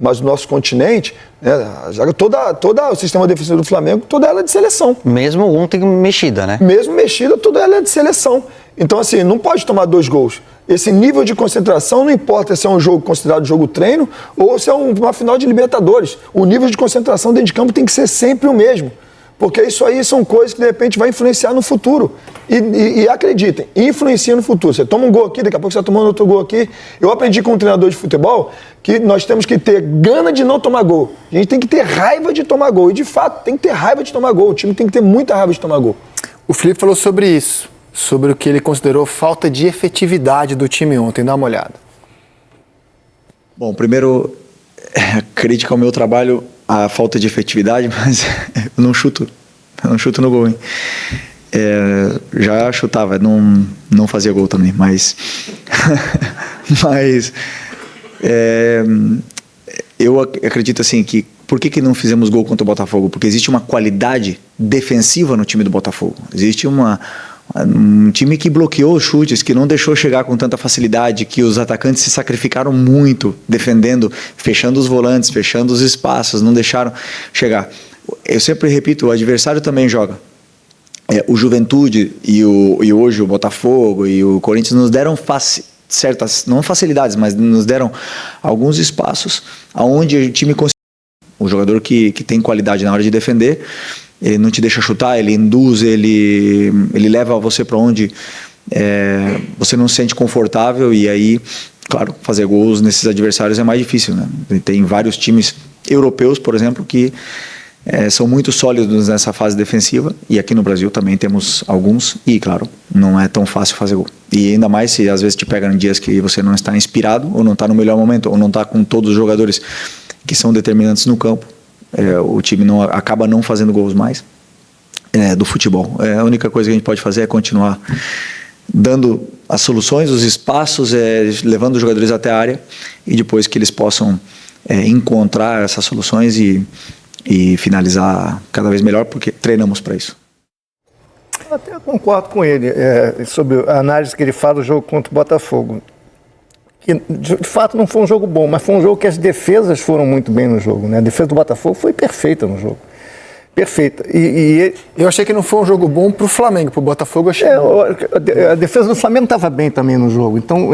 mas o nosso continente, né, toda o sistema defensivo do Flamengo, toda ela é de seleção. Mesmo ontem mexida, né? Mesmo mexida, toda ela é de seleção. Então, assim, não pode tomar 2 gols. Esse nível de concentração não importa se é um jogo considerado jogo treino ou se é uma final de Libertadores. O nível de concentração dentro de campo tem que ser sempre o mesmo. Porque isso aí são coisas que, de repente, vai influenciar no futuro. E acreditem, influencia no futuro. Você toma um gol aqui, daqui a pouco você está tomando outro gol aqui. Eu aprendi com um treinador de futebol que nós temos que ter gana de não tomar gol. A gente tem que ter raiva de tomar gol. E, de fato, tem que ter raiva de tomar gol. O time tem que ter muita raiva de tomar gol. O Felipe falou sobre isso, sobre o que ele considerou falta de efetividade do time ontem. Dá uma olhada. Bom, primeiro, crítica ao meu trabalho, a falta de efetividade, mas eu não chuto no gol, hein? Já chutava, não fazia gol também, mas eu acredito assim que por que não fizemos gol contra o Botafogo? Porque existe uma qualidade defensiva no time do Botafogo, existe um time que bloqueou os chutes, que não deixou chegar com tanta facilidade, que os atacantes se sacrificaram muito defendendo, fechando os volantes, fechando os espaços, não deixaram chegar. Eu sempre repito, o adversário também joga. O Juventude e hoje o Botafogo e o Corinthians nos deram certas, não facilidades, mas nos deram alguns espaços onde o time conseguiu. O jogador que tem qualidade na hora de defender, ele não te deixa chutar, ele induz, ele leva você para onde você não se sente confortável, e aí, claro, fazer gols nesses adversários é mais difícil, né? Tem vários times europeus, por exemplo, que são muito sólidos nessa fase defensiva, e aqui no Brasil também temos alguns, e claro, não é tão fácil fazer gol. E ainda mais se às vezes te pega em dias que você não está inspirado, ou não está no melhor momento, ou não está com todos os jogadores que são determinantes no campo. O time acaba não fazendo gols mais do futebol. A única coisa que a gente pode fazer é continuar dando as soluções, os espaços, levando os jogadores até a área, e depois que eles possam encontrar essas soluções e finalizar cada vez melhor, porque treinamos para isso. Eu até concordo com ele sobre a análise que ele fala do jogo contra o Botafogo. Que, de fato, não foi um jogo bom, mas foi um jogo que as defesas foram muito bem no jogo, né? A defesa do Botafogo foi perfeita no jogo. Perfeita. Eu achei que não foi um jogo bom para o Flamengo, para o Botafogo eu achei bom. A defesa do Flamengo estava bem também no jogo, então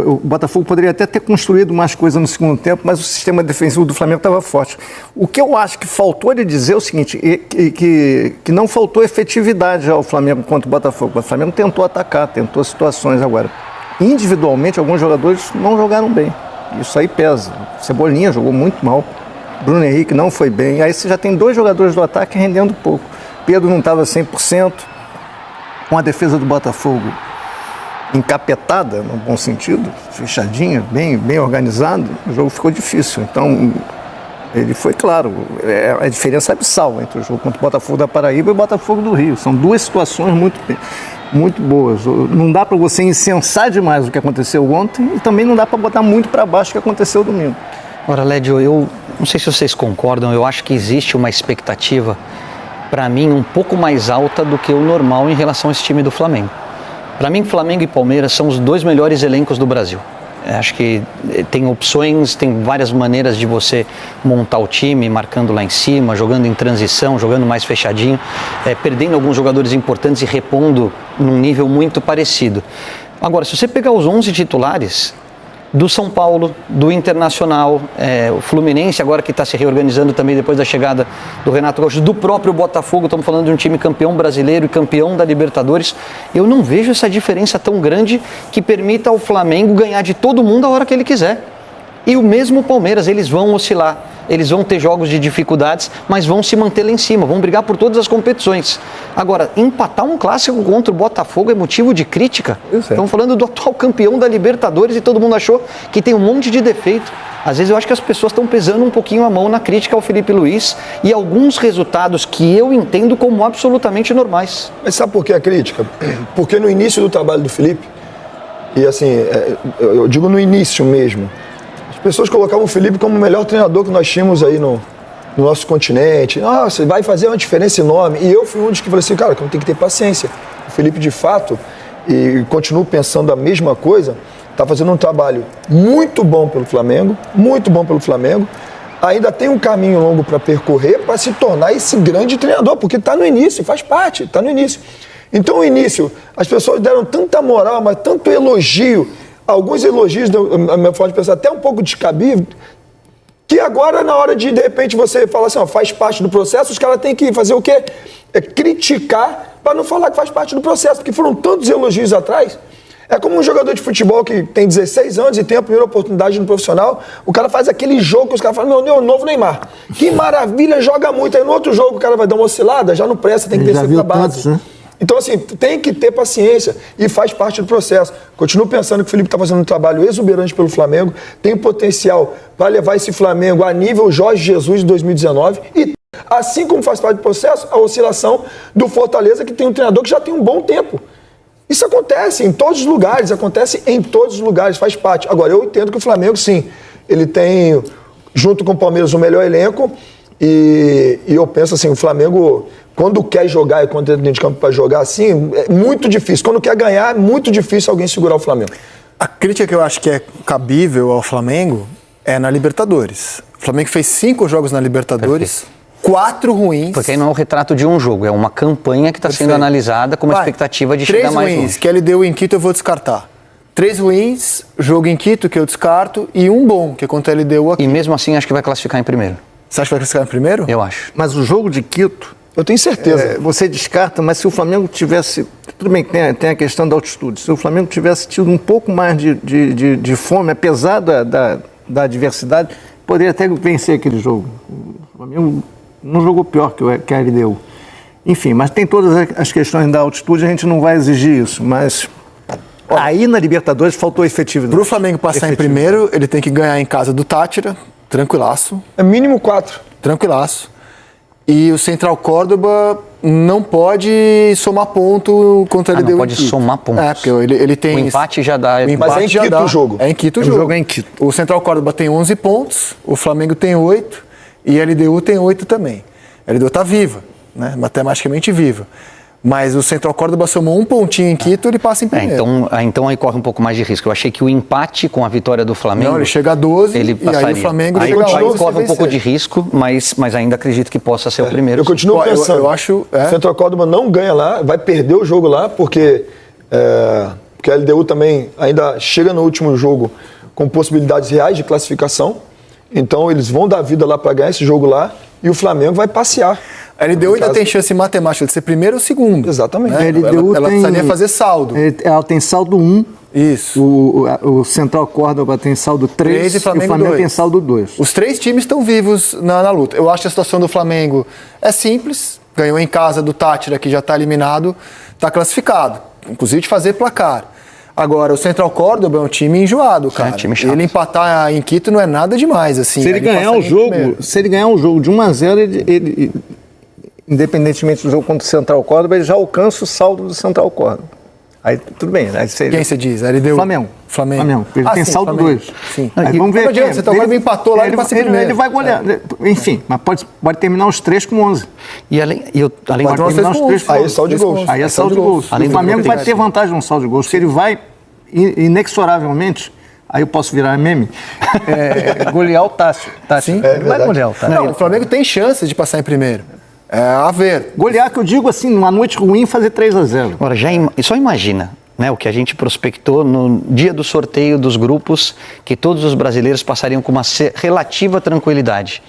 o Botafogo poderia até ter construído mais coisa no segundo tempo, mas o sistema defensivo do Flamengo estava forte. O que eu acho que faltou ele dizer é o seguinte, que não faltou efetividade ao Flamengo contra o Botafogo. O Flamengo tentou atacar, tentou situações agora. Individualmente, alguns jogadores não jogaram bem. Isso aí pesa. Cebolinha jogou muito mal. Bruno Henrique não foi bem. Aí você já tem 2 jogadores do ataque rendendo pouco. Pedro não estava 100%. Com a defesa do Botafogo encapetada, no bom sentido, fechadinha, bem organizado, o jogo ficou difícil. Então, ele foi claro. A diferença abissal entre o jogo contra o Botafogo da Paraíba e o Botafogo do Rio. São 2 situações muito boas. Não dá para você incensar demais o que aconteceu ontem e também não dá para botar muito para baixo o que aconteceu domingo. Ora, Lédio, eu não sei se vocês concordam, eu acho que existe uma expectativa, para mim, um pouco mais alta do que o normal em relação a esse time do Flamengo. Para mim, Flamengo e Palmeiras são os 2 melhores elencos do Brasil. Acho que tem opções, tem várias maneiras de você montar o time, marcando lá em cima, jogando em transição, jogando mais fechadinho, perdendo alguns jogadores importantes e repondo num nível muito parecido. Agora, se você pegar os 11 titulares do São Paulo, do Internacional, o Fluminense agora que está se reorganizando também depois da chegada do Renato Gaúcho, do próprio Botafogo, estamos falando de um time campeão brasileiro e campeão da Libertadores, eu não vejo essa diferença tão grande que permita ao Flamengo ganhar de todo mundo a hora que ele quiser. E o mesmo Palmeiras, eles vão oscilar, eles vão ter jogos de dificuldades, mas vão se manter lá em cima, vão brigar por todas as competições. Agora, empatar um clássico contra o Botafogo é motivo de crítica. Estamos falando do atual campeão da Libertadores e todo mundo achou que tem um monte de defeito. Às vezes eu acho que as pessoas estão pesando um pouquinho a mão na crítica ao Felipe Luiz e alguns resultados que eu entendo como absolutamente normais. Mas sabe por que a crítica? Porque no início do trabalho do Felipe, e assim, eu digo no início mesmo, as pessoas colocavam o Felipe como o melhor treinador que nós tínhamos aí no nosso continente. Nossa, vai fazer uma diferença enorme. E eu fui um dos que falei assim, cara, tem que ter paciência. O Felipe, de fato, e continuo pensando a mesma coisa, está fazendo um trabalho muito bom pelo Flamengo, ainda tem um caminho longo para percorrer para se tornar esse grande treinador, porque está no início, faz parte, está no início. Então, no início, as pessoas deram tanta moral, mas tanto elogio, alguns elogios, a minha forma de pensar, até um pouco descabido, que agora, na hora de repente, você falar assim, ó, faz parte do processo, os caras têm que fazer o quê? É criticar para não falar que faz parte do processo, porque foram tantos elogios atrás. É como um jogador de futebol que tem 16 anos e tem a primeira oportunidade no profissional, o cara faz aquele jogo que os caras falam, meu Deus, novo Neymar, que maravilha, joga muito. Aí no outro jogo o cara vai dar uma oscilada, já não presta, tem que descer pra base. Tantos, né? Então, assim, tem que ter paciência e faz parte do processo. Continuo pensando que o Felipe está fazendo um trabalho exuberante pelo Flamengo, tem potencial para levar esse Flamengo a nível Jorge Jesus de 2019 e, assim como faz parte do processo, a oscilação do Fortaleza, que tem um treinador que já tem um bom tempo. Isso acontece em todos os lugares, faz parte. Agora, eu entendo que o Flamengo, sim, ele tem, junto com o Palmeiras, o melhor elenco e eu penso assim, o Flamengo, quando quer jogar e quando entra dentro de campo para jogar assim, é muito difícil. Quando quer ganhar, é muito difícil alguém segurar o Flamengo. A crítica que eu acho que é cabível ao Flamengo é na Libertadores. O Flamengo fez 5 jogos na Libertadores, 4 ruins. Porque aí não é o retrato de um jogo, é uma campanha que está sendo analisada com uma expectativa de chegar mais longe. 3 ruins, que ele deu em Quito, eu vou descartar. 3 ruins, jogo em Quito, que eu descarto, e um bom, que é contra a LDU aqui. E mesmo assim, acho que vai classificar em primeiro. Você acha que vai classificar em primeiro? Eu acho. Mas o jogo de Quito, eu tenho certeza. você descarta, mas se o Flamengo tivesse... Tudo bem que tem a questão da altitude. Se o Flamengo tivesse tido um pouco mais de fome, apesar da adversidade, poderia até vencer aquele jogo. O Flamengo não jogou pior que a LDU. Enfim, mas tem todas as questões da altitude, a gente não vai exigir isso, mas... Aí na Libertadores faltou efetividade. Para o Flamengo passar em primeiro, ele tem que ganhar em casa do Táchira, tranquilaço. É mínimo 4. Tranquilaço. E o Central Córdoba não pode somar ponto contra a LDU. Não pode somar pontos. É, porque ele tem... O empate já dá... Mas é em Quito o jogo. É em Quito o jogo. jogo. O jogo é em Quito. O Central Córdoba tem 11 pontos, o Flamengo tem 8 e a LDU tem 8 também. A LDU está viva, né? Matematicamente viva. Mas o Central Córdoba somou um pontinho em Quito, ele passa em primeiro. Então aí corre um pouco mais de risco. Eu achei que o empate com a vitória do Flamengo... Não, ele chega a 12 ele passaria. E aí o Flamengo... Aí corre um pouco de risco. risco, mas ainda acredito que possa ser o primeiro. Eu continuo pensando. Eu acho... O Central Córdoba não ganha lá, vai perder o jogo lá, porque a LDU também ainda chega no último jogo com possibilidades reais de classificação. Então eles vão dar vida lá para ganhar esse jogo lá e o Flamengo vai passear. A LDU ainda tem chance matemática de ser primeiro ou segundo. Exatamente. Né? A LDU ela precisaria fazer saldo. Ela tem saldo 1. Isso. O Central Córdoba tem saldo 3 e o Flamengo 2. Tem saldo 2. Os 3 times estão vivos na luta. Eu acho que a situação do Flamengo é simples. Ganhou em casa do Táchira, que já está eliminado, está classificado. Inclusive de fazer placar. Agora, o Central Córdoba é um time enjoado, cara. Time chato. Ele empatar em Quito não é nada demais, assim. Se ele ganhar o jogo de 1-0, ele independentemente do jogo contra o Central Córdoba, ele já alcança o saldo do Central Córdoba. Aí tudo bem. Aí quem você diz? LDU? Flamengo. Ele tem saldo 2. Sim. Aí vamos ver. Não adianta, o Central Córdoba empatou lá, ele passa em primeiro. Ele vai golear. Enfim, mas pode terminar os 3 com 11. Além de terminar os 3 com 11. Aí é saldo de gols. Aí é saldo de gols. O Flamengo vai ter vantagem no saldo de gols, porque ele vai inexoravelmente... Aí eu posso virar meme, golear o Tássio. Sim, ele vai golear o Tássio. Não, o Flamengo tem chance de passar em primeiro. A ver. Golear, que eu digo assim, numa noite ruim, fazer 3-0. Agora, só imagina, né, o que a gente prospectou no dia do sorteio dos grupos, que todos os brasileiros passariam com uma relativa tranquilidade.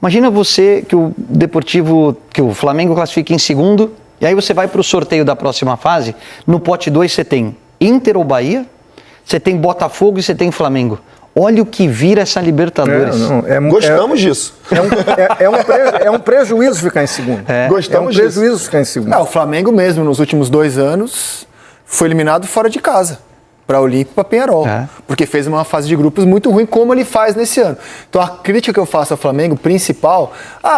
Imagina você que o Flamengo classifique em segundo, e aí você vai para o sorteio da próxima fase, no pote 2 você tem Inter ou Bahia, você tem Botafogo e você tem Flamengo. Olha o que vira essa Libertadores. Gostamos disso. É um prejuízo ficar em segundo. Gostamos disso. Prejuízo ficar em segundo. O Flamengo mesmo, nos últimos 2 anos, foi eliminado fora de casa. Para Olímpia e para Peñarol. Porque fez uma fase de grupos muito ruim, como ele faz nesse ano. Então a crítica que eu faço ao Flamengo, principal,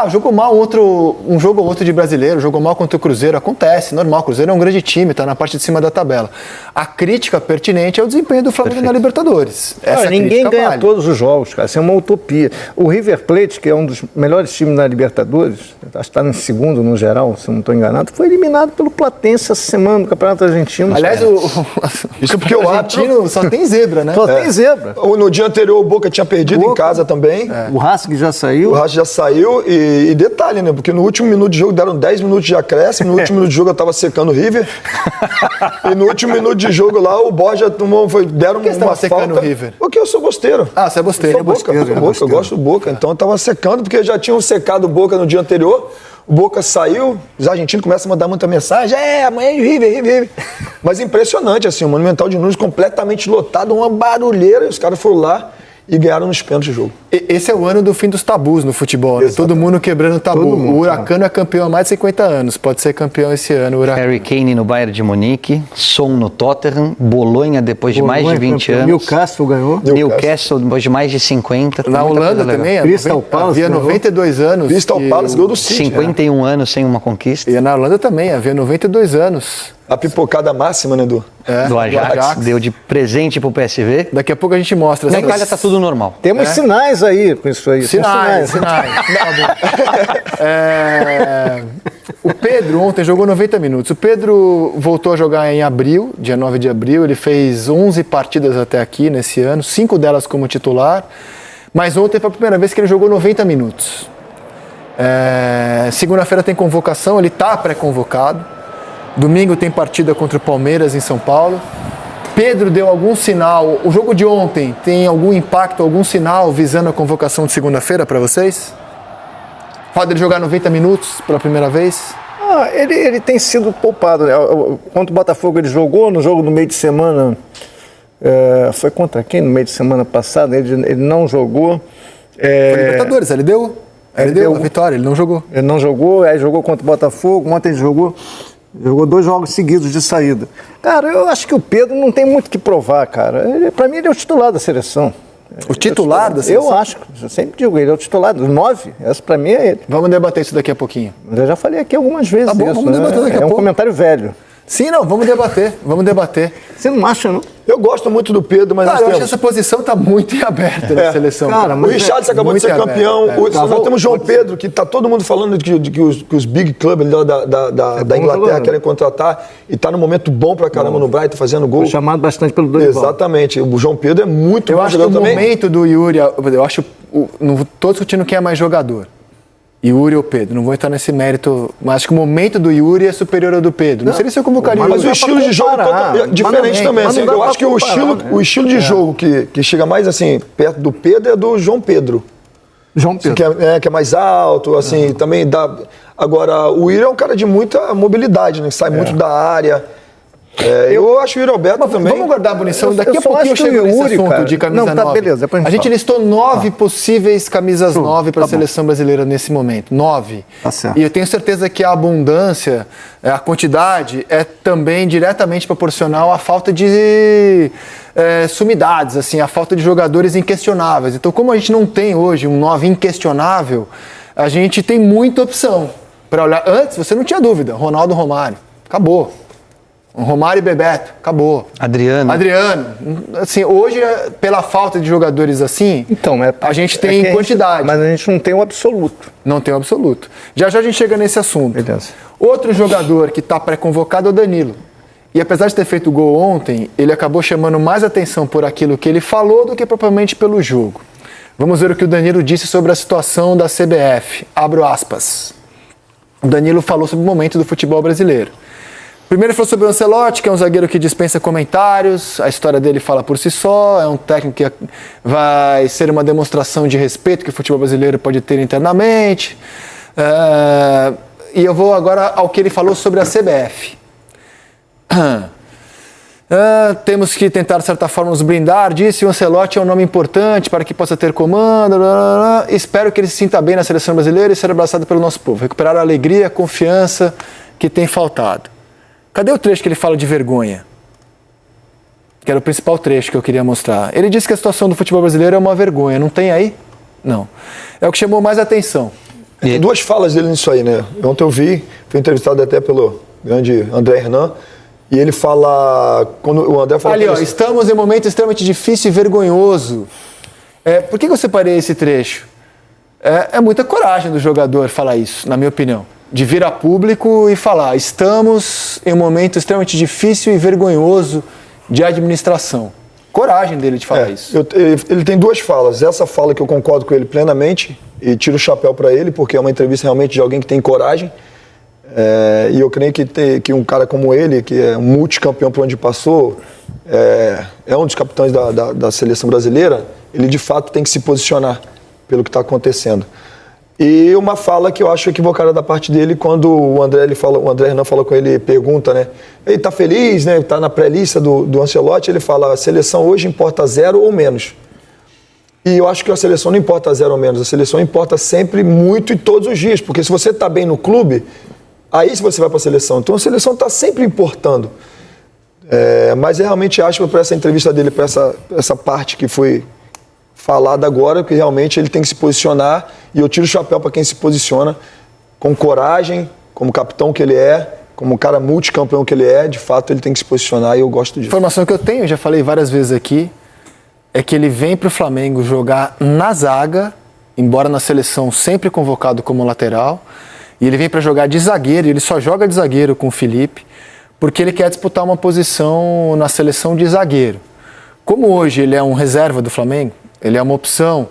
jogou mal um jogo ou outro de brasileiro, jogou mal contra o Cruzeiro, acontece, normal, o Cruzeiro é um grande time, está na parte de cima da tabela. A crítica pertinente é o desempenho do Flamengo na Libertadores. Ninguém ganha todos os jogos, cara, isso é uma utopia. O River Plate, que é um dos melhores times na Libertadores, acho que está em segundo no geral, se eu não estou enganado, foi eliminado pelo Platense essa semana no Campeonato Argentino. Aliás, isso porque o argentino só tem zebra, né? Só tem zebra. No dia anterior o Boca tinha perdido em casa também. O Racing já saiu. O Racing já saiu e detalhe, né? Porque no último minuto de jogo deram 10 minutos de acréscimo, no último minuto de jogo eu tava secando o River. E no último minuto de jogo lá o Borja deram uma falta. Secando o River? Porque eu sou bosteiro. Ah, você é bosteiro. Eu gosto do Boca. Então eu tava secando porque já tinham secado o Boca no dia anterior. O Boca saiu, os argentinos começam a mandar muita mensagem, amanhã é River. Mas impressionante, assim, o Monumental de Nunes completamente lotado, uma barulheira, e os caras foram lá e ganharam nos pênaltis o jogo. Esse é o ano do fim dos tabus no futebol, né? Todo mundo quebrando tabu. O Huracán é campeão há mais de 50 anos, pode ser campeão esse ano. O Harry Kane no Bayern de Munique, Son no Tottenham, Bolonha depois de mais de 20 anos. Newcastle ganhou. Newcastle depois de mais de 50. Na Holanda também, Crystal Palace havia 92 anos. Crystal Palace ganhou do City. 51 anos sem uma conquista. E na Holanda também, havia 92 anos. A pipocada máxima, né, Edu? Do Ajax, deu de presente pro PSV. Daqui a pouco a gente mostra. Na Itália tá tudo normal. Temos sinais aí com isso aí. Sinais. O Pedro ontem jogou 90 minutos. O Pedro voltou a jogar em abril, dia 9 de abril. Ele fez 11 partidas até aqui nesse ano, 5 delas como titular. Mas ontem foi a primeira vez que ele jogou 90 minutos. Segunda-feira tem convocação, ele está pré-convocado. Domingo tem partida contra o Palmeiras em São Paulo. Pedro deu algum sinal, o jogo de ontem tem algum impacto, algum sinal visando a convocação de segunda-feira para vocês? Pode ele jogar 90 minutos pela primeira vez? Ele tem sido poupado, né? Contra o Botafogo ele jogou, no jogo no meio de semana, foi contra quem no meio de semana passada? Ele não jogou. Foi Libertadores, ele deu a vitória, ele não jogou. Ele não jogou, aí jogou contra o Botafogo, ontem ele jogou 2 jogos seguidos de saída. Cara, eu acho que o Pedro não tem muito o que provar, cara. Pra mim ele é o titular da seleção. O titular da seleção? Eu acho, eu sempre digo, ele é o titular dos 9, essa pra mim é ele. Vamos debater isso daqui a pouquinho. Eu já falei aqui algumas vezes. Tá bom, isso, vamos debater daqui a pouco. É um comentário velho. Sim, não, vamos debater. Você não acha, não? Eu gosto muito do Pedro, mas eu acho que essa posição está muito em aberta na seleção. Cara, o Richarlison acabou de ser campeão. Nós temos o João Pedro, que está todo mundo falando que os big clubs da Inglaterra querem contratar e está num momento bom pra caramba no Brighton, fazendo gol. Foi chamado bastante pelo Dorival. Exatamente. O João Pedro é muito bom jogador também. Eu acho que o momento do Yuri, eu acho, não estou discutindo quem é mais jogador. Yuri ou Pedro, não vou entrar nesse mérito, mas acho que o momento do Yuri é superior ao do Pedro. Não sei se eu convocaria o Yuri. Mas o estilo de jogo é diferente também. Assim, eu acho que o estilo de jogo que chega mais assim perto do Pedro é do João Pedro. Que é mais alto, assim, também dá. Agora, o Yuri é um cara de muita mobilidade, né? Sai muito da área. Eu acho o Yuri Alberto também. Vamos guardar a munição. Daqui a pouquinho eu chego nesse assunto, cara, de camisa 9. Beleza, a gente listou 9 possíveis camisas 9 para a seleção brasileira nesse momento. 9. Tá certo. E eu tenho certeza que a abundância, a quantidade, é também diretamente proporcional à falta de sumidades, assim, à falta de jogadores inquestionáveis. Então, como a gente não tem hoje um 9 inquestionável, a gente tem muita opção para olhar. Antes, você não tinha dúvida. Ronaldo, Romário. Acabou. Romário e Bebeto, acabou. Adriano. Assim, hoje, pela falta de jogadores assim, então, a gente tem quantidade. Mas a gente não tem o absoluto. Não tem o absoluto. Já a gente chega nesse assunto. Beleza. Outro jogador que está pré-convocado é o Danilo. E apesar de ter feito gol ontem, ele acabou chamando mais atenção por aquilo que ele falou do que propriamente pelo jogo. Vamos ver o que o Danilo disse sobre a situação da CBF. Abro aspas. O Danilo falou sobre o momento do futebol brasileiro. Primeiro ele falou sobre o Ancelotti, que é um zagueiro que dispensa comentários, a história dele fala por si só, é um técnico que vai ser uma demonstração de respeito que o futebol brasileiro pode ter internamente. E eu vou agora ao que ele falou sobre a CBF. Temos que tentar, de certa forma, nos blindar, disse o Ancelotti é um nome importante para que possa ter comando, espero que ele se sinta bem na seleção brasileira e ser abraçado pelo nosso povo, recuperar a alegria e a confiança que tem faltado. Cadê o trecho que ele fala de vergonha? Que era o principal trecho que eu queria mostrar. Ele disse que a situação do futebol brasileiro é uma vergonha. Não tem aí? Não. É o que chamou mais atenção. Tem 2 falas dele nisso aí, né? Ontem eu vi, fui entrevistado até pelo grande André Hernan, e ele fala... Quando o André fala... Ali, estamos em um momento extremamente difícil e vergonhoso. Por que eu separei esse trecho? É muita coragem do jogador falar isso, na minha opinião. De vir a público e falar, estamos em um momento extremamente difícil e vergonhoso de administração. coragem dele de falar isso. Ele tem duas falas. Essa fala que eu concordo com ele plenamente e tiro o chapéu para ele, porque é uma entrevista realmente de alguém que tem coragem. E eu creio que um cara como ele, que é um multicampeão por onde passou, é um dos capitães da seleção brasileira, ele de fato tem que se posicionar pelo que está acontecendo. E uma fala que eu acho equivocada da parte dele, quando o André Hernan fala com ele, pergunta, né? Ele tá feliz, né? Tá na pré-lista do Ancelotti, ele fala, a seleção hoje importa 0 ou menos. E eu acho que a seleção não importa 0 ou menos, a seleção importa sempre muito e todos os dias, porque se você tá bem no clube, aí se você vai para a seleção. Então a seleção tá sempre importando. Mas eu realmente acho que para essa entrevista dele, para essa parte que foi falada agora, que realmente ele tem que se posicionar, e eu tiro o chapéu para quem se posiciona com coragem, como capitão que ele é, como cara multicampeão que ele é, de fato ele tem que se posicionar e eu gosto disso. A informação que eu tenho, já falei várias vezes aqui, é que ele vem para o Flamengo jogar na zaga, embora na seleção sempre convocado como lateral, e ele vem para jogar de zagueiro, e ele só joga de zagueiro com o Felipe, porque ele quer disputar uma posição na seleção de zagueiro. Como hoje ele é um reserva do Flamengo, ele é uma opção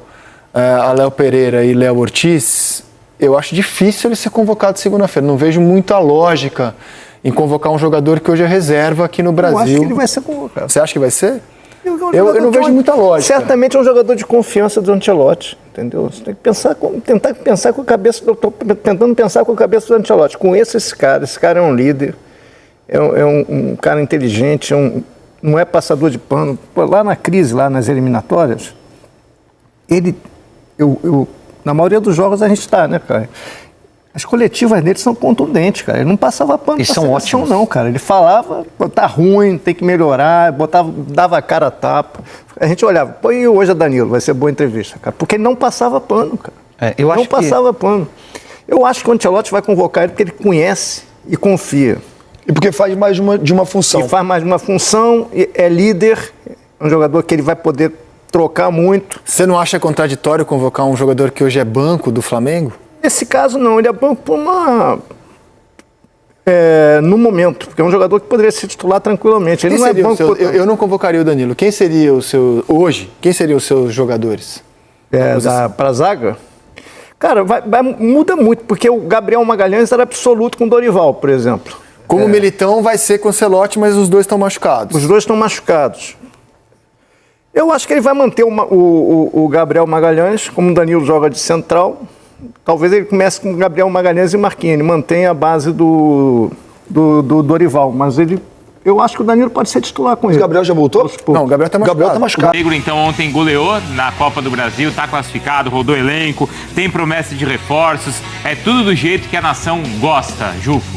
a Léo Pereira e Léo Ortiz, eu acho difícil ele ser convocado segunda-feira. Não vejo muita lógica em convocar um jogador que hoje é reserva aqui no Brasil. Eu acho que ele vai ser convocado. Você acha que vai ser? Eu não vejo muita lógica. Certamente é um jogador de confiança do Ancelotti, entendeu? Você tem que tentar pensar com a cabeça. Eu estou tentando pensar com a cabeça do Ancelotti. Conheço esse cara é um líder, é um cara inteligente, não é passador de pano. Lá na crise, lá nas eliminatórias, na maioria dos jogos a gente está, né, cara? As coletivas dele são contundentes, cara. Ele não passava pano pra seleção, não, cara. Ele falava, tá ruim, tem que melhorar, dava a cara a tapa. A gente olhava, põe hoje a Danilo, vai ser boa entrevista, cara. Porque ele não passava pano, cara. Não passava pano. Eu acho que o Ancelotti vai convocar ele porque ele conhece e confia. E porque faz mais de uma função. E faz mais de uma função, é líder, é um jogador que ele vai poder trocar muito. Você não acha contraditório convocar um jogador que hoje é banco do Flamengo? Nesse caso, não. Ele é banco por no momento, porque é um jogador que poderia ser titular tranquilamente. Ele não é banco eu não convocaria o Danilo. Quem seria o seu... Hoje, quem seriam os seus jogadores? Para a zaga? Cara, muda muito, porque o Gabriel Magalhães era absoluto com o Dorival, por exemplo. Como o Militão vai ser com o Ancelotti, mas os dois estão machucados. Os dois estão machucados. Eu acho que ele vai manter o Gabriel Magalhães, como o Danilo joga de central. Talvez ele comece com o Gabriel Magalhães e Marquinhos. Ele mantém a base do Dorival, mas eu acho que o Danilo pode ser titular com ele. O Gabriel já voltou? Não, o Gabriel está machucado. O Negro, então, ontem goleou na Copa do Brasil, está classificado, rodou elenco, tem promessa de reforços. É tudo do jeito que a nação gosta, Jufo.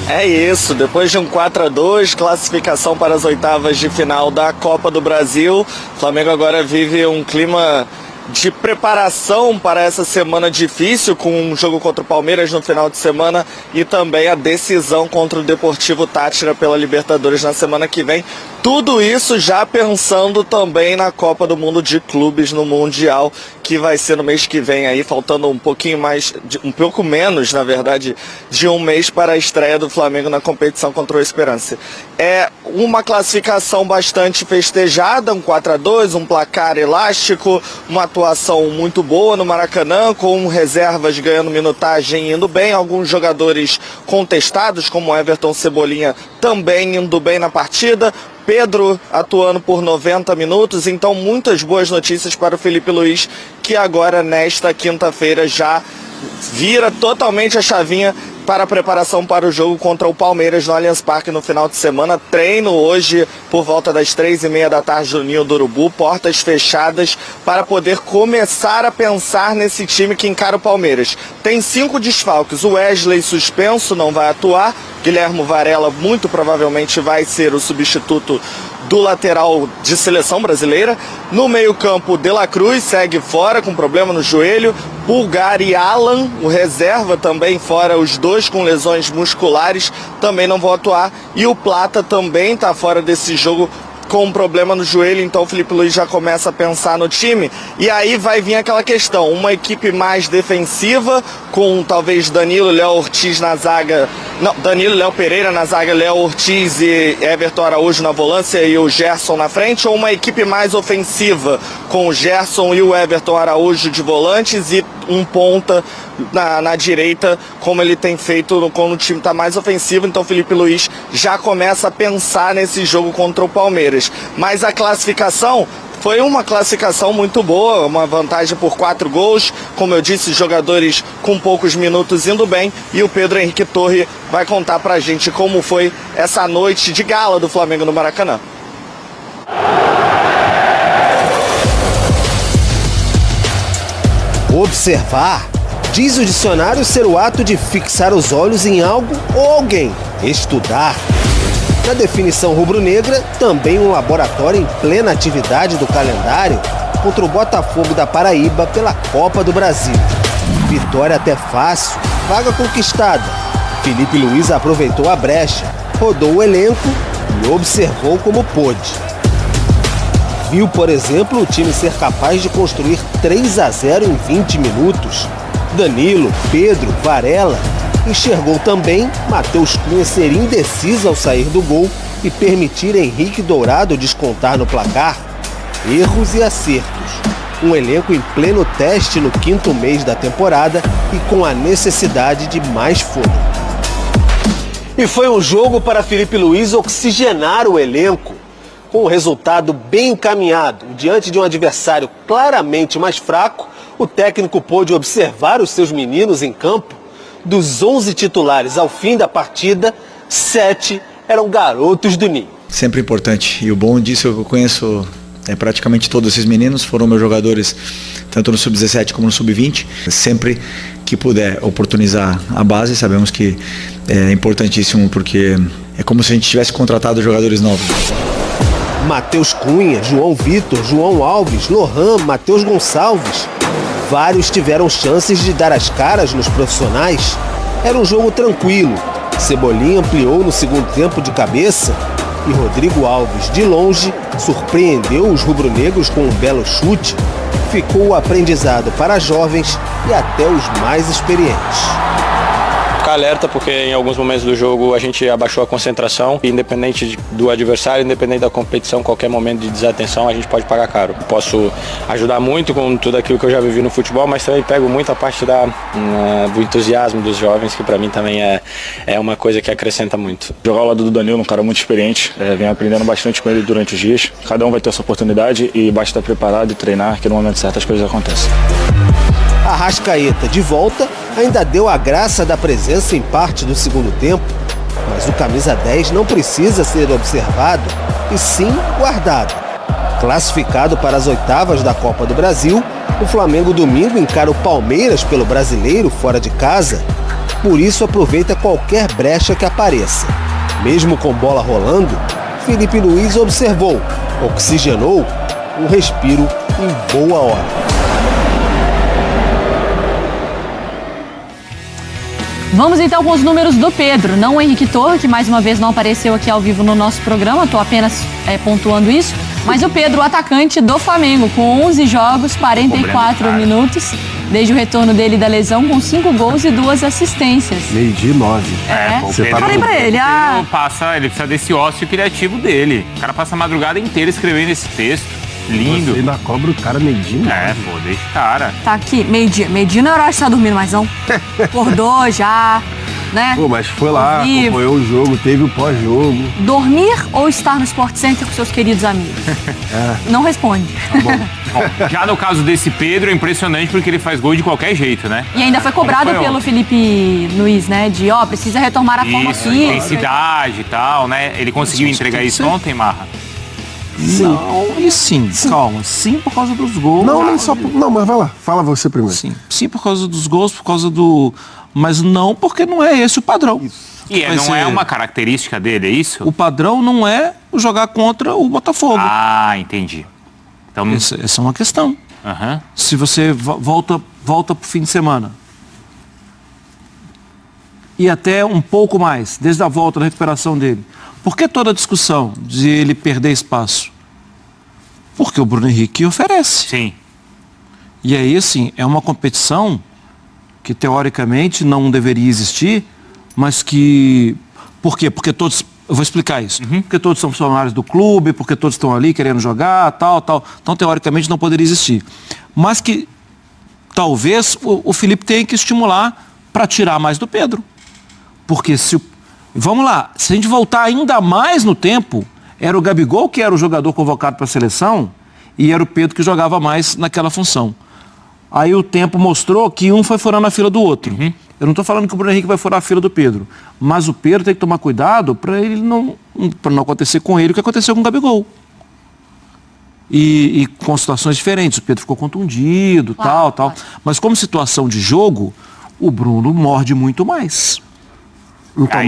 É isso, depois de um 4-2, classificação para as oitavas de final da Copa do Brasil, o Flamengo agora vive um clima de preparação para essa semana difícil, com um jogo contra o Palmeiras no final de semana e também a decisão contra o Deportivo Táchira pela Libertadores na semana que vem. Tudo isso já pensando também na Copa do Mundo de Clubes no Mundial, que vai ser no mês que vem aí, faltando um pouco menos, na verdade, de um mês para a estreia do Flamengo na competição contra o Esperance. É uma classificação bastante festejada, um 4-2, um placar elástico, uma atuação muito boa no Maracanã, com reservas ganhando minutagem e indo bem, alguns jogadores contestados, como Everton Cebolinha, também indo bem na partida, Pedro atuando por 90 minutos, então muitas boas notícias para o Felipe Luiz, que agora nesta quinta-feira já vira totalmente a chavinha para a preparação para o jogo contra o Palmeiras no Allianz Parque no final de semana. Treino hoje por volta das 3h30 da tarde no Ninho do Urubu, portas fechadas, para poder começar a pensar nesse time que encara o Palmeiras. Tem 5 desfalques, o Wesley suspenso, não vai atuar, Guilherme Varela muito provavelmente vai ser o substituto do lateral de seleção brasileira. No meio-campo, De La Cruz segue fora com problema no joelho. Pulgar e Alan, o reserva, também fora, os dois com lesões musculares, também não vão atuar. E o Plata também está fora desse jogo, com um problema no joelho, então o Felipe Luiz já começa a pensar no time. E aí vai vir aquela questão, uma equipe mais defensiva, com talvez Danilo, Léo Ortiz na zaga, não, Danilo, Léo Pereira na zaga, Léo Ortiz e Everton Araújo na volância e o Gerson na frente, ou uma equipe mais ofensiva, com o Gerson e o Everton Araújo de volantes e um ponta na direita, como ele tem feito quando o time está mais ofensivo. Então o Felipe Luiz já começa a pensar nesse jogo contra o Palmeiras. Mas a classificação foi uma classificação muito boa, uma vantagem por 4 gols, como eu disse, jogadores com poucos minutos indo bem, e o Pedro Henrique Torre vai contar pra gente como foi essa noite de gala do Flamengo no Maracanã. Observar diz o dicionário ser o ato de fixar os olhos em algo ou alguém. Estudar. Na definição rubro-negra, também um laboratório em plena atividade do calendário contra o Botafogo da Paraíba pela Copa do Brasil. Vitória até fácil, vaga conquistada. Felipe Luiz aproveitou a brecha, rodou o elenco e observou como pôde. Viu, por exemplo, o time ser capaz de construir 3-0 em 20 minutos. Danilo, Pedro, Varela. Enxergou também Matheus Cunha ser indeciso ao sair do gol e permitir Henrique Dourado descontar no placar. Erros e acertos. Um elenco em pleno teste no 5º mês da temporada e com a necessidade de mais fôlego. E foi um jogo para Felipe Luiz oxigenar o elenco. Com o resultado bem encaminhado, diante de um adversário claramente mais fraco, o técnico pôde observar os seus meninos em campo. Dos 11 titulares ao fim da partida, 7 eram garotos do ninho. Sempre importante. E o bom disso é que eu conheço praticamente todos esses meninos, foram meus jogadores tanto no Sub-17 como no Sub-20. Sempre que puder oportunizar a base, sabemos que é importantíssimo, porque é como se a gente tivesse contratado jogadores novos. Matheus Cunha, João Vitor, João Alves, Lohan, Matheus Gonçalves. Vários tiveram chances de dar as caras nos profissionais. Era um jogo tranquilo. Cebolinha ampliou no segundo tempo de cabeça e Rodrigo Alves, de longe, surpreendeu os rubro-negros com um belo chute. Ficou o aprendizado para jovens e até os mais experientes. Ficar alerta, porque em alguns momentos do jogo a gente abaixou a concentração, independente do adversário, independente da competição, qualquer momento de desatenção a gente pode pagar caro. Posso ajudar muito com tudo aquilo que eu já vivi no futebol, mas também pego muito a parte do entusiasmo dos jovens, que para mim também é uma coisa que acrescenta muito. Jogar ao lado do Danilo, um cara muito experiente, venho aprendendo bastante com ele durante os dias. Cada um vai ter essa oportunidade e basta estar preparado e treinar, que no momento certo as coisas acontecem. Arrascaeta, de volta, ainda deu a graça da presença em parte do segundo tempo, mas o camisa 10 não precisa ser observado, e sim guardado. Classificado para as oitavas da Copa do Brasil, o Flamengo domingo encara o Palmeiras pelo Brasileiro fora de casa, por isso aproveita qualquer brecha que apareça. Mesmo com bola rolando, Felipe Luiz observou, oxigenou, um respiro em boa hora. Vamos então com os números do Pedro, não o Henrique Torre, que mais uma vez não apareceu aqui ao vivo no nosso programa, estou apenas pontuando isso, mas o Pedro, o atacante do Flamengo, com 11 jogos, 44 minutos, desde o retorno dele da lesão, com 5 gols e 2 assistências. 12:09. Falei pra ele, ele precisa desse ócio criativo dele. O cara passa a madrugada inteira escrevendo esse texto. Lindo. Você ainda cobra o cara meio-dia? Deixa o cara. Tá aqui, meio-dia. Meio-dia não é hora de estar dormindo mais, não. Acordou já, né? Pô, mas foi lá, acompanhou o jogo, teve o pós-jogo. Dormir ou estar no Sport Center com seus queridos amigos? Não responde. Tá bom. Já no caso desse Pedro, é impressionante porque ele faz gol de qualquer jeito, né? E ainda foi cobrado pelo Felipe Luiz, né? De, precisa retomar a forma física. Intensidade e tal, né? Ele conseguiu entregar isso ontem, Marra? Sim. Não, e sim, calma. Sim, por causa dos gols. Não, nem só. Não, mas vai lá, fala você primeiro. Sim, por causa dos gols, por causa do. Mas não porque não é esse o padrão. Isso. E não é uma característica dele, é isso? O padrão não é jogar contra o Botafogo. Ah, entendi. Então... Essa é uma questão. Uhum. Se você volta pro fim de semana e até um pouco mais, desde a volta da recuperação dele, Por que toda a discussão de ele perder espaço? Porque o Bruno Henrique oferece. Sim. E aí, assim, é uma competição que teoricamente não deveria existir, mas que... Por quê? Porque todos... Eu vou explicar isso. Porque todos são funcionários do clube, porque todos estão ali querendo jogar, tal. Então, teoricamente, não poderia existir. Mas que talvez o Felipe tenha que estimular para tirar mais do Pedro. Porque se... Vamos lá, se a gente voltar ainda mais no tempo, era o Gabigol que era o jogador convocado para a seleção e era o Pedro que jogava mais naquela função. Aí o tempo mostrou que um foi furando a fila do outro. Eu não estou falando que o Bruno Henrique vai furar a fila do Pedro, mas o Pedro tem que tomar cuidado para não acontecer com ele o que aconteceu com o Gabigol. E com situações diferentes. O Pedro ficou contundido, tal. Mas como situação de jogo, o Bruno morde muito mais. Então,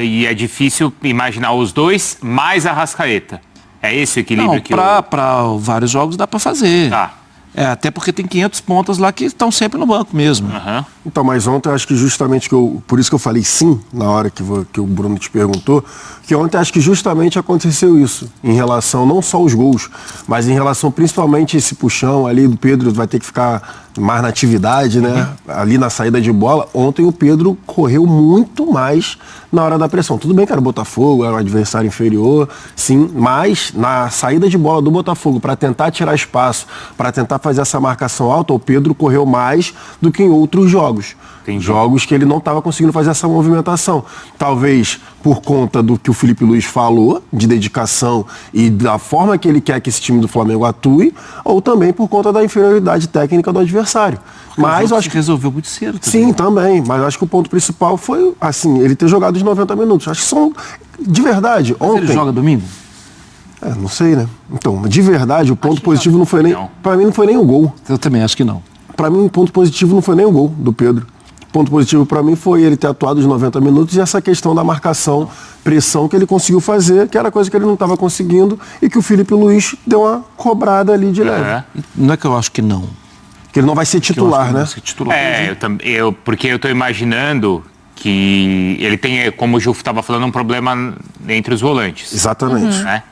e é difícil imaginar os dois mais a Arrascaeta. É esse o equilíbrio que para vários jogos dá para fazer. Tá. Até porque tem 500 pontas lá que estão sempre no banco mesmo. Então, mas ontem eu acho que justamente por isso que eu falei sim, na hora que o Bruno te perguntou, que ontem acho que justamente aconteceu isso, em relação não só aos gols, mas em relação principalmente esse puxão ali do Pedro, vai ter que ficar mais na atividade, né? Ali na saída de bola. Ontem o Pedro correu muito mais na hora da pressão. Tudo bem que era o Botafogo, era um adversário inferior, sim, mas na saída de bola do Botafogo, para tentar tirar espaço, para tentar fazer essa marcação alta, o Pedro correu mais do que em outros jogos. Jogos que ele não estava conseguindo fazer essa movimentação. Talvez por conta do que o Felipe Luiz falou, de dedicação e da forma que ele quer que esse time do Flamengo atue, ou também por conta da inferioridade técnica do adversário. Mas eu acho que resolveu muito cedo. Também. Sim, também. Mas eu acho que o ponto principal foi, assim, ele ter jogado os 90 minutos. Acho que são, de verdade, mas ontem... ele joga domingo? Não sei, né? Então, de verdade, o ponto positivo não foi nem... Pra mim não foi nem o gol. Eu também acho que não. Pra mim, o ponto positivo não foi nem o gol do Pedro. O ponto positivo pra mim foi ele ter atuado os 90 minutos e essa questão da marcação, pressão que ele conseguiu fazer, que era coisa que ele não estava conseguindo e que o Felipe Luiz deu uma cobrada ali de leve. Não é que eu acho que não. Que ele não vai ser titular, né? Vai ser titular. Porque eu tô imaginando que ele tem, como o Ju estava falando, um problema entre os volantes. Exatamente. Né?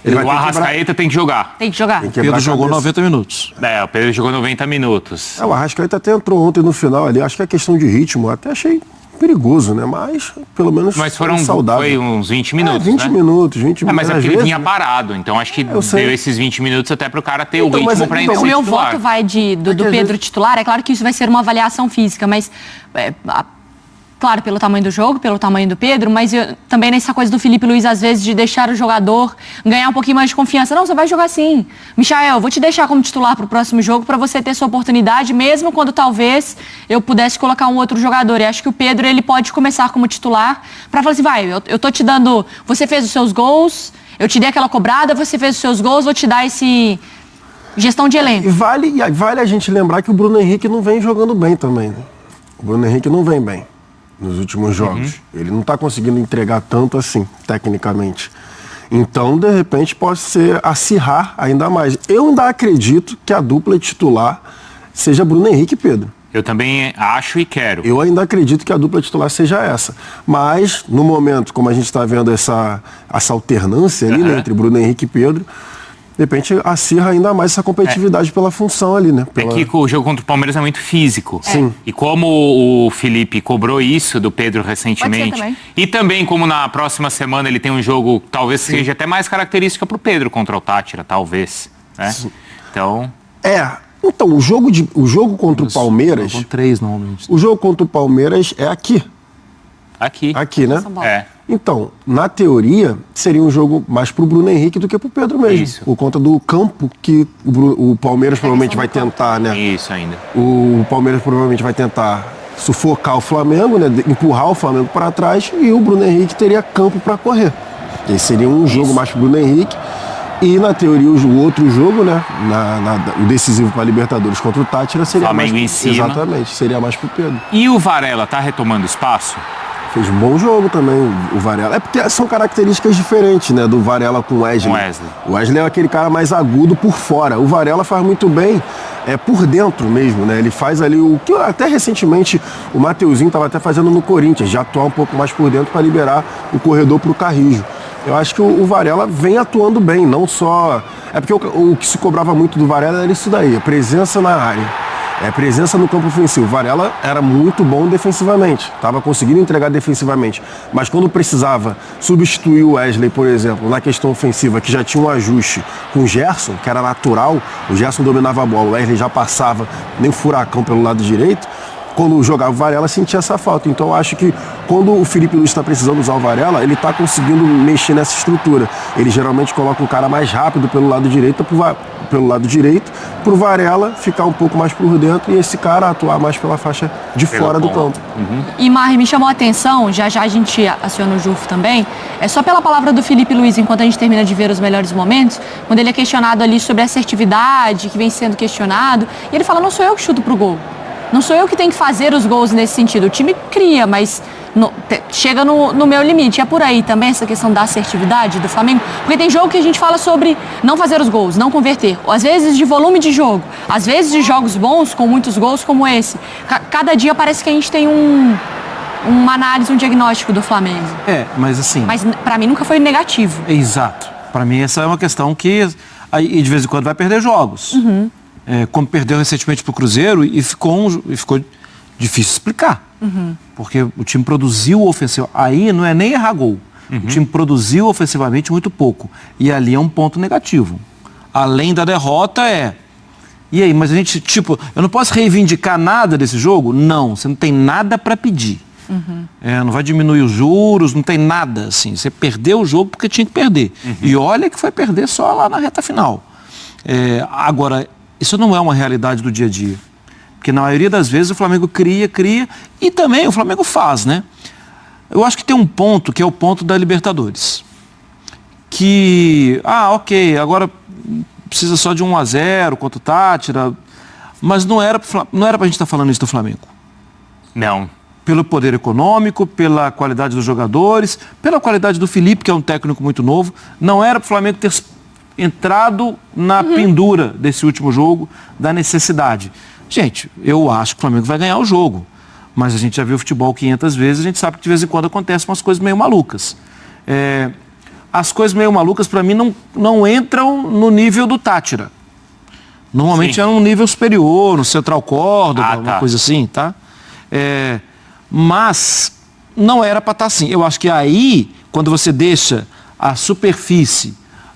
O Arrascaeta tem que jogar. Tem que jogar. O Pedro jogou 90 minutos. O Pedro jogou 90 minutos. O Arrascaeta até entrou ontem no final ali. Acho que é questão de ritmo. Até achei perigoso, né? Mas, pelo menos, foram saudável. Foi uns 20 minutos, 20 minutos. Mas é porque ele vinha parado. Então, acho que deu esses 20 minutos até pro cara ter o ritmo pra entrar. O meu voto vai do Pedro titular. É claro que isso vai ser uma avaliação física, mas... Claro, pelo tamanho do jogo, pelo tamanho do Pedro, mas também nessa coisa do Felipe Luiz, às vezes, de deixar o jogador ganhar um pouquinho mais de confiança. Não, você vai jogar sim. Michael, vou te deixar como titular pro próximo jogo para você ter sua oportunidade, mesmo quando talvez eu pudesse colocar um outro jogador. E acho que o Pedro, ele pode começar como titular para falar assim, eu tô te dando... Você fez os seus gols, eu te dei aquela cobrada, você fez os seus gols, vou te dar esse... Gestão de elenco. E vale a gente lembrar que o Bruno Henrique não vem jogando bem também, né? O Bruno Henrique não vem bem nos últimos jogos. Ele não está conseguindo entregar tanto assim, tecnicamente. Então, de repente, pode ser acirrar ainda mais. Eu ainda acredito que a dupla titular seja Bruno Henrique e Pedro. Eu também acho e quero. Eu ainda acredito que a dupla titular seja essa. Mas, no momento, como a gente está vendo essa alternância ali, né, entre Bruno Henrique e Pedro, de repente acirra ainda mais essa competitividade pela função ali, né? É que o jogo contra o Palmeiras é muito físico. Sim. E como o Felipe cobrou isso do Pedro recentemente, e também como na próxima semana ele tem um jogo, talvez seja até mais característica pro Pedro contra o Tátira, talvez. Né? Então... Então, o jogo contra o Palmeiras... São 3 normalmente. O jogo contra o Palmeiras é aqui. Aqui, né? Então, na teoria, seria um jogo mais pro Bruno Henrique do que pro Pedro mesmo. Isso. Por conta do campo que o Palmeiras provavelmente vai tentar, né? Isso ainda. O Palmeiras provavelmente vai tentar sufocar o Flamengo, né? Empurrar o Flamengo para trás e o Bruno Henrique teria campo para correr. Esse seria um jogo mais pro Bruno Henrique. E, na teoria, o outro jogo, né? O decisivo para a Libertadores contra o Tátira seria Flamengo mais... em cima. Exatamente, seria mais pro Pedro. E o Varela tá retomando espaço? Fez um bom jogo também, o Varela. É porque são características diferentes, né? Do Varela com o Wesley. O Wesley é aquele cara mais agudo por fora. O Varela faz muito bem por dentro mesmo, né? Ele faz ali o que até recentemente o Mateuzinho estava até fazendo no Corinthians, de atuar um pouco mais por dentro para liberar o corredor para o Carrijo. Eu acho que o Varela vem atuando bem, não só... É porque o que se cobrava muito do Varela era isso daí, a presença na área. Presença no campo ofensivo. O Varela era muito bom defensivamente, estava conseguindo entregar defensivamente, mas quando precisava substituir o Wesley, por exemplo, na questão ofensiva, que já tinha um ajuste com o Gerson, que era natural, o Gerson dominava a bola, o Wesley já passava nem o furacão pelo lado direito, quando jogava o Varela sentia essa falta. Então eu acho que quando o Felipe Luiz está precisando usar o Varela, ele está conseguindo mexer nessa estrutura. Ele geralmente coloca um cara mais rápido pelo lado direito para o Varela ficar um pouco mais por dentro e esse cara atuar mais pela faixa de fora do campo. E Marri, me chamou a atenção, já a gente aciona o Jufo também, é só pela palavra do Felipe Luiz, enquanto a gente termina de ver os melhores momentos, quando ele é questionado ali sobre a assertividade, que vem sendo questionado, e ele fala, não sou eu que chuto pro gol. Não sou eu que tenho que fazer os gols nesse sentido. O time cria, mas chega no meu limite. É por aí também essa questão da assertividade do Flamengo? Porque tem jogo que a gente fala sobre não fazer os gols, não converter. Às vezes de volume de jogo, às vezes de jogos bons, com muitos gols como esse. Cada dia parece que a gente tem uma análise, um diagnóstico do Flamengo. Mas assim... Mas pra mim nunca foi negativo. Exato. Pra mim essa é uma questão que aí, de vez em quando vai perder jogos. Como perdeu recentemente para o Cruzeiro e ficou difícil explicar. Porque o time produziu ofensivamente. Aí não é nem errar gol. O time produziu ofensivamente muito pouco. E ali é um ponto negativo. Além da derrota E aí, mas a gente, eu não posso reivindicar nada desse jogo? Não, você não tem nada para pedir. Não vai diminuir os juros, não tem nada assim. Você perdeu o jogo porque tinha que perder. E olha que foi perder só lá na reta final. Agora, isso não é uma realidade do dia a dia. Porque na maioria das vezes o Flamengo cria e também o Flamengo faz, né? Eu acho que tem um ponto que é o ponto da Libertadores. Que, ok, agora precisa só de 1-0 contra o Tátira, mas não era pra gente estar falando isso do Flamengo. Não. Pelo poder econômico, pela qualidade dos jogadores, pela qualidade do Felipe, que é um técnico muito novo, não era para o Flamengo ter entrado na pendura desse último jogo, da necessidade. Gente, eu acho que o Flamengo vai ganhar o jogo, mas a gente já viu futebol 500 vezes, a gente sabe que de vez em quando acontecem umas coisas meio malucas. As coisas meio malucas, para mim, não entram no nível do Tátira. Normalmente é num nível superior, no Central Córdoba, uma coisa assim, tá? Mas não era para estar assim. Eu acho que aí, quando você deixa a superfície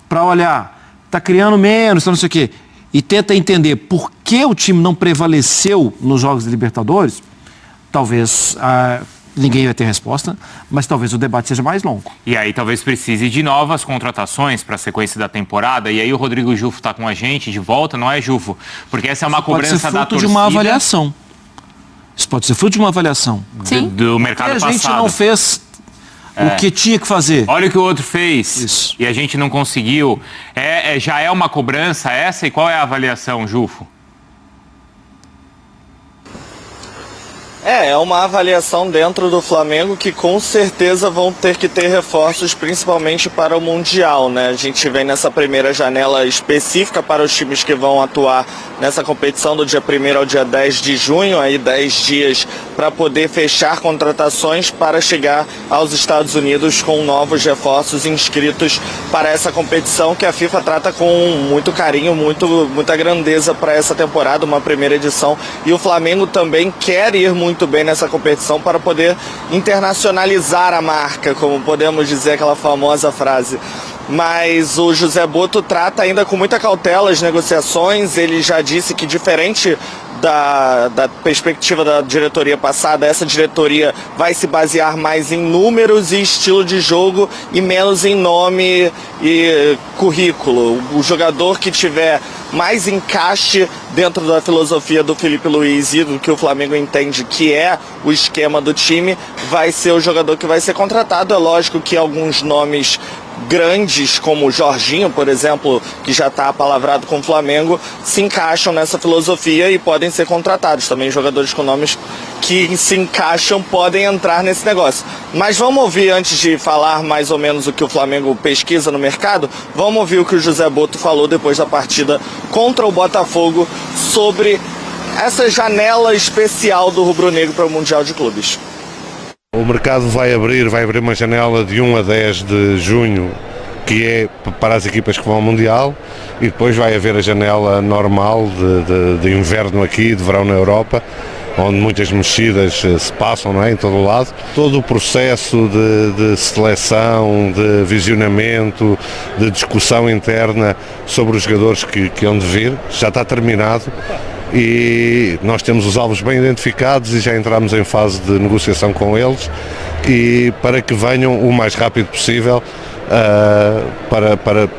para olhar, tá criando menos, não sei o quê, e tenta entender por que o time não prevaleceu nos Jogos de Libertadores, talvez ninguém vai ter resposta, mas talvez o debate seja mais longo. E aí talvez precise de novas contratações para a sequência da temporada, e aí o Rodrigo Jufo está com a gente de volta, não é, Jufo? Porque essa é uma cobrança da torcida. Pode ser fruto de uma avaliação. Isso pode ser fruto de uma avaliação. Do mercado passado. A gente não fez o que tinha que fazer. Olha o que o outro fez. Isso. E a gente não conseguiu. Já é uma cobrança essa? E qual é a avaliação, Jufo? É uma avaliação dentro do Flamengo que com certeza vão ter que ter reforços, principalmente para o Mundial, né? A gente vem nessa primeira janela específica para os times que vão atuar nessa competição do dia 1º ao dia 10 de junho, aí 10 dias para poder fechar contratações para chegar aos Estados Unidos com novos reforços inscritos para essa competição que a FIFA trata com muito carinho, muita grandeza para essa temporada, uma primeira edição. E o Flamengo também quer ir muito bem nessa competição para poder internacionalizar a marca, como podemos dizer aquela famosa frase. Mas o José Boto trata ainda com muita cautela as negociações. Ele já disse que, diferente da perspectiva da diretoria passada, essa diretoria vai se basear mais em números e estilo de jogo e menos em nome e currículo. O jogador que tiver mais encaixe dentro da filosofia do Felipe Luiz e do que o Flamengo entende que é o esquema do time, vai ser o jogador que vai ser contratado. É lógico que alguns nomes grandes como o Jorginho, por exemplo, que já está apalavrado com o Flamengo, se encaixam nessa filosofia e podem ser contratados. Também jogadores com nomes que se encaixam podem entrar nesse negócio. Mas vamos ouvir, antes de falar mais ou menos o que o Flamengo pesquisa no mercado, vamos ouvir o que o José Botto falou depois da partida contra o Botafogo sobre essa janela especial do rubro-negro para o Mundial de Clubes. O mercado vai abrir uma janela de 1 a 10 de junho, que é para as equipas que vão ao Mundial, e depois vai haver a janela normal de inverno aqui, de verão na Europa, onde muitas mexidas se passam, não é, em todo o lado. Todo o processo de seleção, de visionamento, de discussão interna sobre os jogadores que hão de vir, já está terminado. E nós temos os alvos bem identificados e já entramos em fase de negociação com eles, e para que venham o mais rápido possível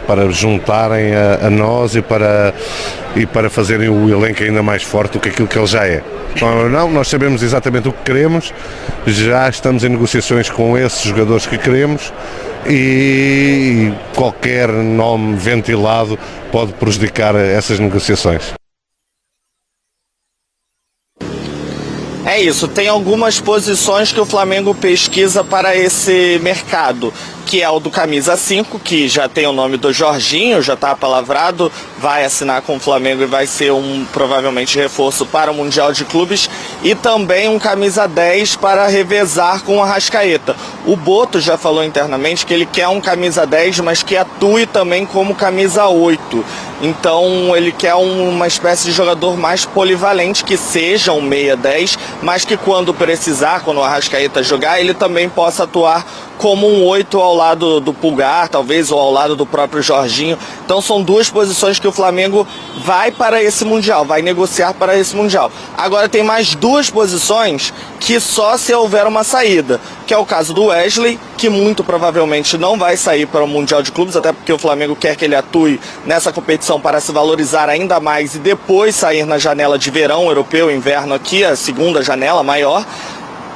para juntarem a nós e para fazerem o elenco ainda mais forte do que aquilo que ele já é. Não, nós sabemos exatamente o que queremos, já estamos em negociações com esses jogadores que queremos, e qualquer nome ventilado pode prejudicar essas negociações. É isso, tem algumas posições que o Flamengo pesquisa para esse mercado, que é o do camisa 5, que já tem o nome do Jorginho, já está apalavrado, vai assinar com o Flamengo e vai ser provavelmente reforço para o Mundial de Clubes, e também um camisa 10 para revezar com o Arrascaeta. O Botto já falou internamente que ele quer um camisa 10, mas que atue também como camisa 8. Então ele quer uma espécie de jogador mais polivalente, que seja um meia 10, mas que quando precisar, quando o Arrascaeta jogar, ele também possa atuar como um 8 ao lado do Pulgar, talvez, ou ao lado do próprio Jorginho. Então são duas posições que o Flamengo vai para esse Mundial, vai negociar para esse Mundial. Agora tem mais duas posições que só se houver uma saída, que é o caso do Wesley, que muito provavelmente não vai sair para o Mundial de Clubes, até porque o Flamengo quer que ele atue nessa competição para se valorizar ainda mais e depois sair na janela de verão europeu, inverno aqui, a segunda janela maior.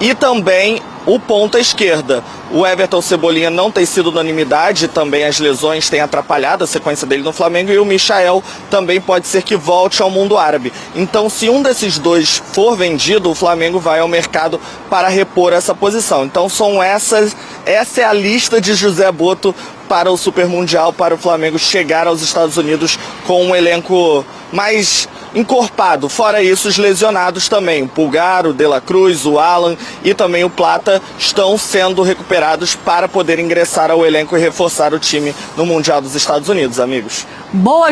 E também o ponta esquerda. O Everton Cebolinha não tem sido unanimidade, também as lesões têm atrapalhado a sequência dele no Flamengo, e o Michael também pode ser que volte ao mundo árabe. Então, se um desses dois for vendido, o Flamengo vai ao mercado para repor essa posição. Então, essa é a lista de José Botto para o Super Mundial, para o Flamengo chegar aos Estados Unidos com um elenco mais encorpado. Fora isso, os lesionados também, o Pulgar, o De La Cruz, o Alan e também o Plata estão sendo recuperados para poder ingressar ao elenco e reforçar o time no Mundial dos Estados Unidos, amigos. Boa